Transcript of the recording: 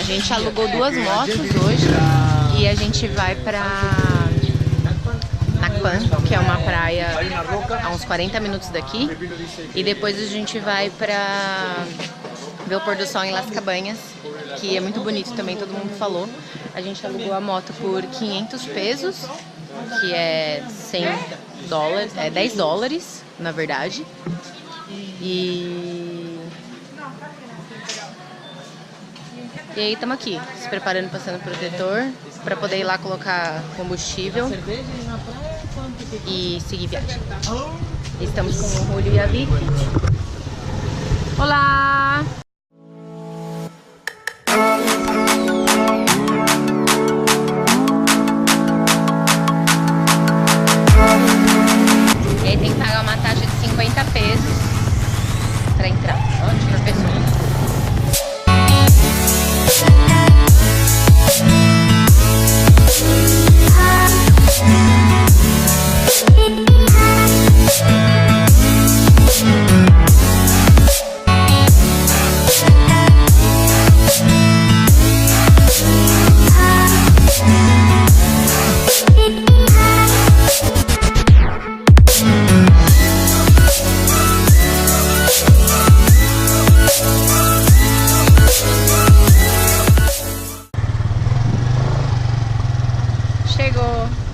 gente alugou duas motos hoje e a gente vai pra que é uma praia a uns 40 minutos daqui, e depois a gente vai pra ver o pôr do sol em Las Cabañas, que é muito bonito também, todo mundo falou. A gente alugou a moto por 500 pesos, que é 100 dólares, é 10 dólares, na verdade. E aí estamos aqui, se preparando para ser no protetor, para poder ir lá colocar combustível e seguir viagem. Estamos com o Julio e a Vicky. Olá! E aí tem que pagar uma taxa de 50 pesos para entrar, por pessoa. Chegou!